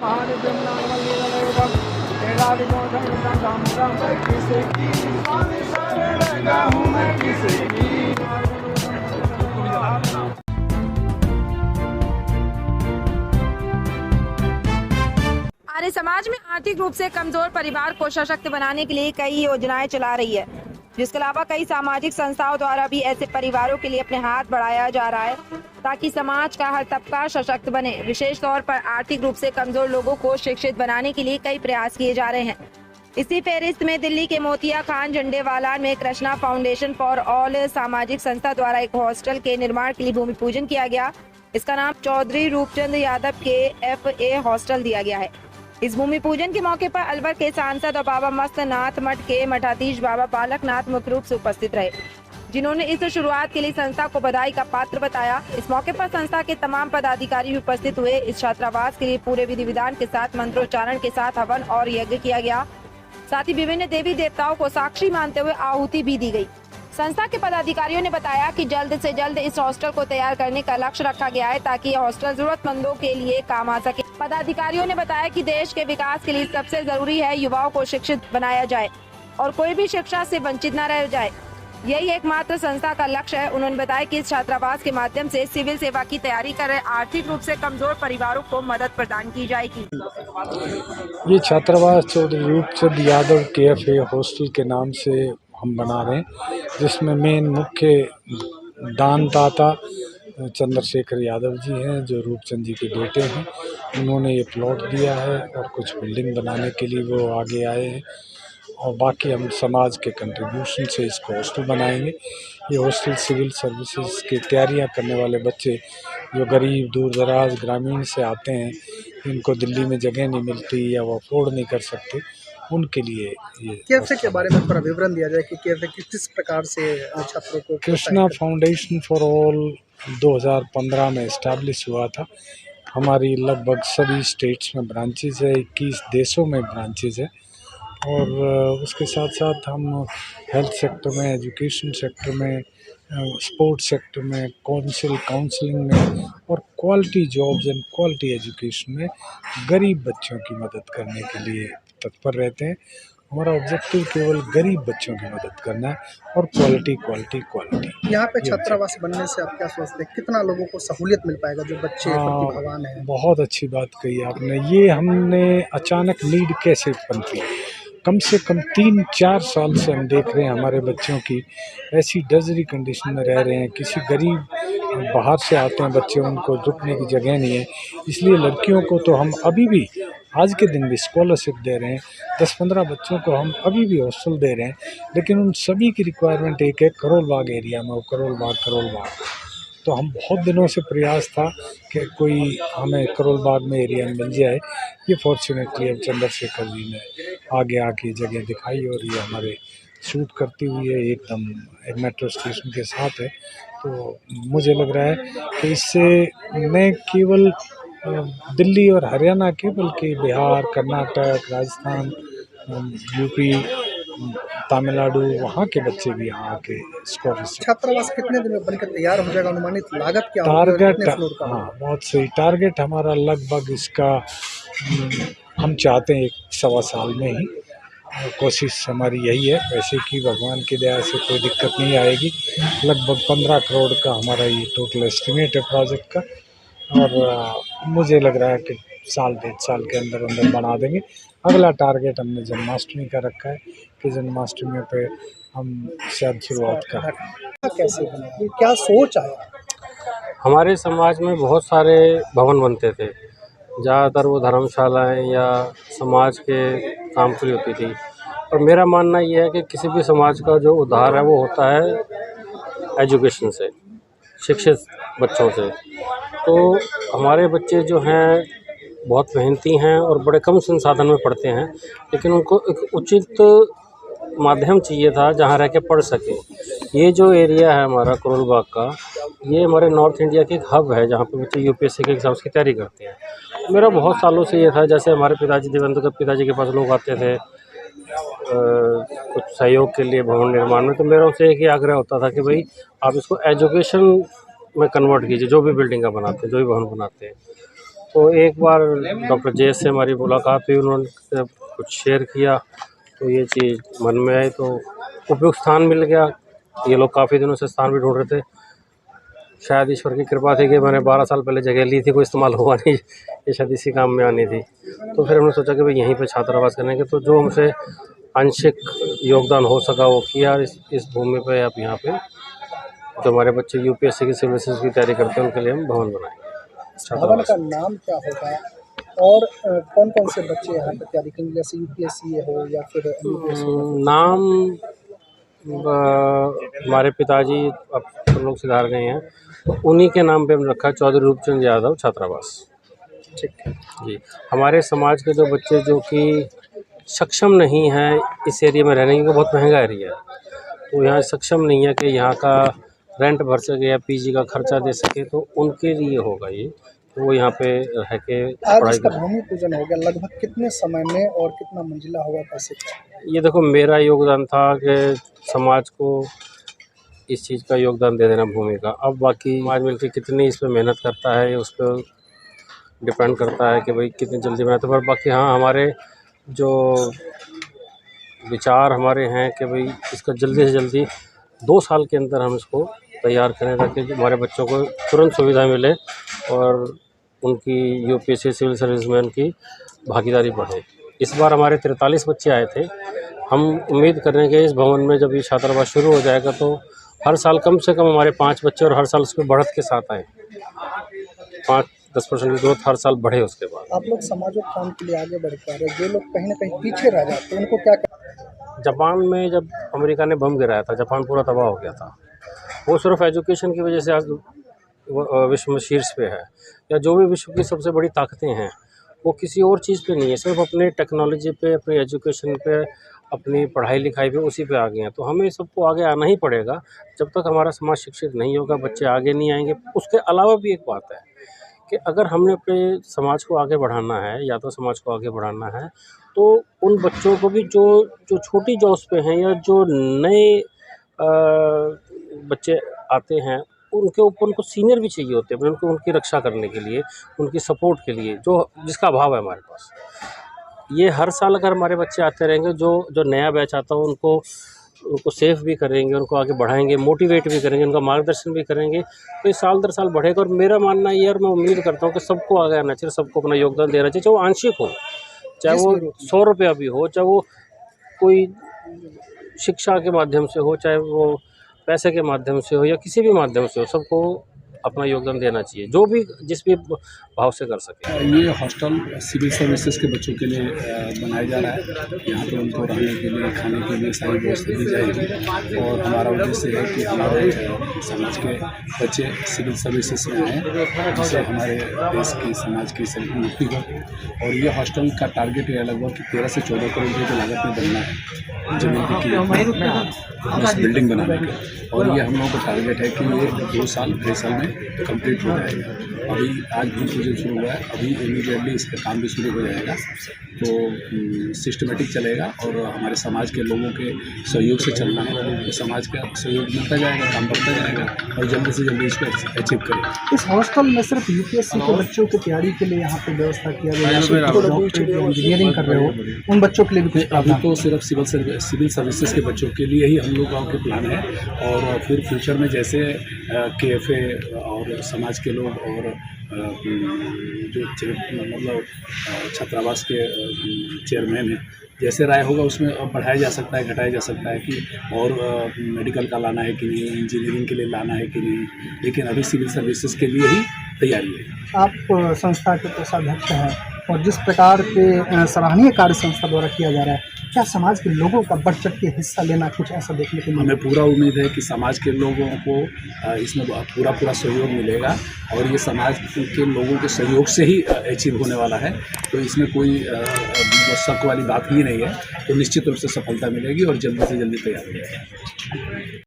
आर्य समाज में आर्थिक रूप से कमजोर परिवार को सशक्त बनाने के लिए कई योजनाएं चला रही है, जिसके अलावा कई सामाजिक संस्थाओं द्वारा भी ऐसे परिवारों के लिए अपने हाथ बढ़ाया जा रहा है ताकि समाज का हर तबका सशक्त बने। विशेष तौर पर आर्थिक रूप से कमजोर लोगों को शिक्षित बनाने के लिए कई प्रयास किए जा रहे हैं। इसी फहरिस्त में दिल्ली के मोतिया खान झंडेवाला में कृष्णा फाउंडेशन फॉर ऑल सामाजिक संस्था द्वारा एक हॉस्टल के निर्माण के लिए भूमि पूजन किया गया। इसका नाम चौधरी रूपचंद यादव के FA हॉस्टल दिया गया है। इस भूमि पूजन के मौके पर अलवर के सांसद और बाबा मस्तनाथ मठ के मठाधीश बाबा बालकनाथ मुख्य रूप से उपस्थित रहे, जिन्होंने इस शुरुआत के लिए संस्था को बधाई का पात्र बताया। इस मौके पर संस्था के तमाम पदाधिकारी भी उपस्थित हुए। इस छात्रावास के लिए पूरे विधि विधान के साथ मंत्रोच्चारण के साथ हवन और यज्ञ किया गया। साथ ही विभिन्न देवी देवताओं को साक्षी मानते हुए आहुति भी दी गई। संस्था के पदाधिकारियों ने बताया कि जल्द से जल्द इस हॉस्टल को तैयार करने का लक्ष्य रखा गया है ताकि यह हॉस्टल जरूरतमंदों के लिए काम आ सके। पदाधिकारियों ने बताया कि देश के विकास के लिए सबसे जरूरी है युवाओं को शिक्षित बनाया जाए और कोई भी शिक्षा से वंचित न रह जाए। यही एकमात्र संस्था का लक्ष्य है। उन्होंने बताया कि इस छात्रावास के माध्यम से सिविल सेवा की तैयारी कर रहे आर्थिक रूप से कमजोर परिवारों को मदद प्रदान की जाएगी। ये छात्रावास चौधरी रूपचंद यादव के FA हॉस्टल के नाम से हम बना रहे हैं, जिसमें मेन मुख्य दानदाता चंद्रशेखर यादव जी हैं, जो रूपचंद जी के बेटे हैं। उन्होंने ये प्लॉट दिया है और कुछ बिल्डिंग बनाने के लिए वो आगे आए हैं, और बाकी हम समाज के कंट्रीब्यूशन से इसको हॉस्टल बनाएंगे। ये हॉस्टल सिविल सर्विसेज की तैयारियां करने वाले बच्चे जो गरीब दूर दराज ग्रामीण से आते हैं, इनको दिल्ली में जगह नहीं मिलती या वो अफोर्ड नहीं कर सकते, उनके लिए ये कैफे के बारे में थोड़ा विवरण दिया जाए कि कैफे किस प्रकार से छात्रों को। कृष्णा फाउंडेशन फॉर ऑल 2015 में इस्टेब्लिश हुआ था। हमारी लगभग सभी स्टेट्स में ब्रांचेज है, 21 देशों में ब्रांचेज है, और उसके साथ साथ हम हेल्थ सेक्टर में, एजुकेशन सेक्टर में, स्पोर्ट्स सेक्टर में, काउंसलिंग में और quality jobs and quality education में गरीब बच्चों की मदद करने के लिए तत्पर रहते हैं। हमारा ऑब्जेक्टिव केवल गरीब बच्चों की मदद करना है और क्वालिटी। यहाँ पे छात्रावास बनने से आप क्या सोचते हैं, कितना लोगों को सहूलियत मिल पाएगा जो बच्चे प्रतिभावान हैं? बहुत अच्छी बात कही आपने। ये हमने अचानक नीड कैसे बनती, कम से कम 3-4 साल से हम देख रहे हैं हमारे बच्चों की ऐसी डजरी कंडीशन में रह रहे हैं। किसी गरीब बाहर से आते हैं बच्चे, उनको रुकने की जगह नहीं है। इसलिए लड़कियों को तो हम अभी भी आज के दिन भी स्कॉलरशिप दे रहे हैं। 10-15 बच्चों को हम अभी भी हॉस्टल दे रहे हैं, लेकिन उन सभी की रिक्वायरमेंट एक है करोल बाग एरिया में, वो करोल बाग। तो हम बहुत दिनों से प्रयास था कि कोई हमें करोल बाग में एरिया मिल जाए। ये फॉर्चुनेटली अब चंद्रशेखर जी ने आगे आके जगह दिखाई और ये हमारे शूट करती हुई है, एकदम एक मेट्रो स्टेशन के साथ है। तो मुझे लग रहा है कि इससे न केवल दिल्ली और हरियाणा के बल्कि बिहार, कर्नाटक, राजस्थान, यूपी, तमिलनाडु, वहाँ के बच्चे भी यहाँ आके स्कॉलरशिप। छात्रावास कितने दिन में बनकर तैयार हो जाएगा? अनुमानित लागत क्या टारगेट? हाँ, बहुत सही टारगेट हमारा। लगभग इसका हम चाहते हैं 1-1.25 साल में ही, कोशिश हमारी यही है। वैसे कि भगवान की दया से कोई दिक्कत नहीं आएगी। लगभग 15 करोड़ का हमारा ये टोटल एस्टिमेट है प्रोजेक्ट का, और मुझे लग रहा है कि 1-1.5 साल के अंदर बना देंगे। अगला टारगेट हमने जन्माष्टमी का रखा है कि जन्माष्टमी पे हम शायद शुरुआत करें। कैसे बने, क्या सोच आया? हमारे समाज में बहुत सारे भवन बनते थे, ज़्यादातर वो धर्मशालाएं या समाज के काम के लिए होती थी। और मेरा मानना ये है कि किसी भी समाज का जो उद्धार है वो होता है एजुकेशन से, शिक्षित बच्चों से। तो हमारे बच्चे जो हैं बहुत मेहनती हैं और बड़े कम संसाधन में पढ़ते हैं, लेकिन उनको एक उचित माध्यम चाहिए था जहाँ रह के पढ़ सके। ये जो एरिया है हमारा करोल बाग का, ये हमारे नॉर्थ इंडिया की एक हब है जहाँ पे बच्चे UPSC के एग्ज़ाम्स की तैयारी करते हैं। मेरा बहुत सालों से ये था, जैसे हमारे पिताजी दिवंगत पिताजी के पास लोग आते थे कुछ सहयोग के लिए भवन निर्माण में, तो मेरा उनसे एक ही आग्रह होता था कि भाई आप इसको एजुकेशन में कन्वर्ट कीजिए, जो भी बिल्डिंग का बनाते हैं, जो भी भवन बनाते हैं। तो एक बार डॉक्टर जे से हमारी मुलाकात हुई, उन्होंने कुछ शेयर किया, तो ये चीज़ मन में आई, तो उपयुक्त स्थान मिल गया। ये लोग काफ़ी दिनों से स्थान भी ढूंढ रहे थे। शायद ईश्वर की कृपा थी कि मैंने 12 साल पहले जगह ली थी, कोई इस्तेमाल हुआ नहीं, ये शायद इसी काम में आनी थी। तो फिर हमने सोचा कि भाई यहीं पे छात्रावास करेंगे, तो जो हमसे आंशिक योगदान हो सका वो किया। इस भूमि पे अब यहाँ पे जो हमारे बच्चे यूपीएससी की सिविल सर्विस की तैयारी करते हैं उनके लिए हम भवन बनाए। भवन का नाम क्या होगा और कौन कौन से बच्चे यहाँ पर तैयारी करेंगे, जैसे यूपीएससी हो या फिर MUPSC? नाम हमारे पिताजी अब हम लोग सुधार गए हैं, तो उन्हीं के नाम पे हमने रखा है, चौधरी रूपचंद यादव छात्रावास। ठीक है। जी, हमारे समाज के जो बच्चे जो कि सक्षम नहीं हैं इस एरिया में रहने, क्योंकि बहुत महंगा एरिया है, तो यहाँ सक्षम नहीं है कि यहाँ का रेंट भर सके या पीजी का खर्चा दे सके, तो उनके लिए होगा ये, तो वो यहाँ पे रह के आज पढ़ाई इसका कर। भूमि पूजन हो गया, लगभग कितने समय में और कितना मंजिला होगा, कैसे? ये देखो, मेरा योगदान था कि समाज को इस चीज़ का योगदान दे देना भूमि का। अब बाकी समाज मिलकर कितनी इस पर मेहनत करता है, ये उस पर डिपेंड करता है कि भाई कितनी जल्दी बनाते। पर बाकी हाँ, हमारे जो विचार हमारे हैं कि भाई इसका जल्दी से जल्दी 2 साल के अंदर हम इसको तैयार करें, ताकि हमारे बच्चों को तुरंत सुविधा मिले और उनकी यूपीएससी सिविल सर्विस में उनकी भागीदारी बढ़े। इस बार हमारे 43 बच्चे आए थे। हम उम्मीद कर रहे हैं कि इस भवन में जब ये छात्रावास शुरू हो जाएगा तो हर साल कम से कम हमारे 5 बच्चे, और हर साल उसमें बढ़त के साथ आए, 5-10% की ग्रोथ हर साल बढ़े उसके बाद। आप लोग समाजों काम के लिए आगे बढ़ पा रहे हैं, जो लोग कहीं ना कहीं पीछे रह जाते हैं उनको क्या जापान में जब अमेरिका ने बम गिराया था, जापान पूरा तबाह हो गया था। वो सिर्फ एजुकेशन की वजह से आज विश्व में शीर्ष पे है, या जो भी विश्व की सबसे बड़ी ताकतें हैं वो किसी और चीज़ पे नहीं है, सिर्फ अपने टेक्नोलॉजी पे, अपने एजुकेशन पे, अपनी पढ़ाई लिखाई पे, उसी पे आगे हैं। तो हमें सबको आगे आना ही पड़ेगा। जब तक हमारा समाज शिक्षित नहीं होगा, बच्चे आगे नहीं आएंगे। उसके अलावा भी एक बात है कि अगर हमने अपने समाज को आगे बढ़ाना है, या तो समाज को आगे बढ़ाना है, तो उन बच्चों को भी जो छोटी जॉब्स पे हैं या जो नए बच्चे आते हैं, उनके ऊपर उनको सीनियर भी चाहिए होते हैं, उनको उनकी रक्षा करने के लिए, उनकी सपोर्ट के लिए, जिसका अभाव है हमारे पास। ये हर साल अगर हमारे बच्चे आते रहेंगे, जो नया बैच आता हो उनको सेफ भी करेंगे, उनको आगे बढ़ाएंगे, मोटिवेट भी करेंगे, उनका मार्गदर्शन भी करेंगे, तो ये साल दर साल बढ़ेगा। और मेरा मानना ये, और मैं उम्मीद करता हूँ कि सबको आगे आना चाहिए, सबको अपना योगदान देना चाहिए, चाहे वो आंशिक हो, चाहे वो 100 रुपया भी हो, चाहे वो कोई शिक्षा के माध्यम से हो, चाहे वो पैसे के माध्यम से हो, या किसी भी माध्यम से हो, सबको अपना योगदान देना चाहिए, जो भी जिस भी भाव से कर सके। ये हॉस्टल सिविल सर्विसेज के बच्चों के लिए बनाया जा रहा है। यहाँ पर उनको रहने के लिए, खाने के लिए सारी व्यवस्था दी जाएगी, और हमारा उद्देश्य है कि हमारे समाज के बच्चे सिविल सर्विसेज में आएँ, जिससे हमारे देश की, समाज की सभी उन्नति हो। और ये हॉस्टल का टारगेट है लगभग 13 से 14 करोड़ रुपये की लागत में बनना है, जमीन की बिल्डिंग बनाने का। और ये हम लोगों का टारगेट है कि ये 2 साल 2.5 साल में कंप्लीट हो जाएगा। अभी आज भी प्रोजेक्ट शुरू हुआ है, अभी इमीडिएटली इसका काम भी शुरू हो जाएगा। तो सिस्टमेटिक चलेगा, और हमारे समाज के लोगों के सहयोग से चलना है, तो समाज का सहयोग मिलता जाएगा, काम बढ़ता जाएगा, और जल्दी से जल्दी इसको अचीव करें। इस हॉस्टल में सिर्फ यूपीएससी के बच्चों की तैयारी के लिए यहाँ पे व्यवस्था किया गया है, जो इंजीनियरिंग कर रहे हो उन बच्चों के लिए भी? अभी तो सिर्फ सिविल सर्विसेज के बच्चों के लिए ही हम लोगों के प्लान है, और फिर फ्यूचर में जैसे KFA और समाज के लोग और जो मतलब छात्रावास के चेयरमैन हैं, जैसे राय होगा उसमें बढ़ाया जा सकता है, घटाया जा सकता है कि और मेडिकल का लाना है कि नहीं, इंजीनियरिंग के लिए लाना है कि नहीं, लेकिन अभी सिविल सर्विसेज के लिए ही तैयारी है। आप संस्था के कोषाध्यक्ष हैं, और जिस प्रकार के सराहनीय कार्य संस्था द्वारा किया जा रहा है, क्या समाज के लोगों का बढ़ चढ़ के हिस्सा लेना कुछ ऐसा देखने को मिला? हमें पूरा उम्मीद है कि समाज के लोगों को इसमें पूरा सहयोग मिलेगा, और ये समाज के लोगों के सहयोग से ही अचीव होने वाला है। तो इसमें कोई शक वाली बात ही नहीं है। तो निश्चित रूप से सफलता मिलेगी, और जल्दी से जल्दी तैयार हो जाएगी।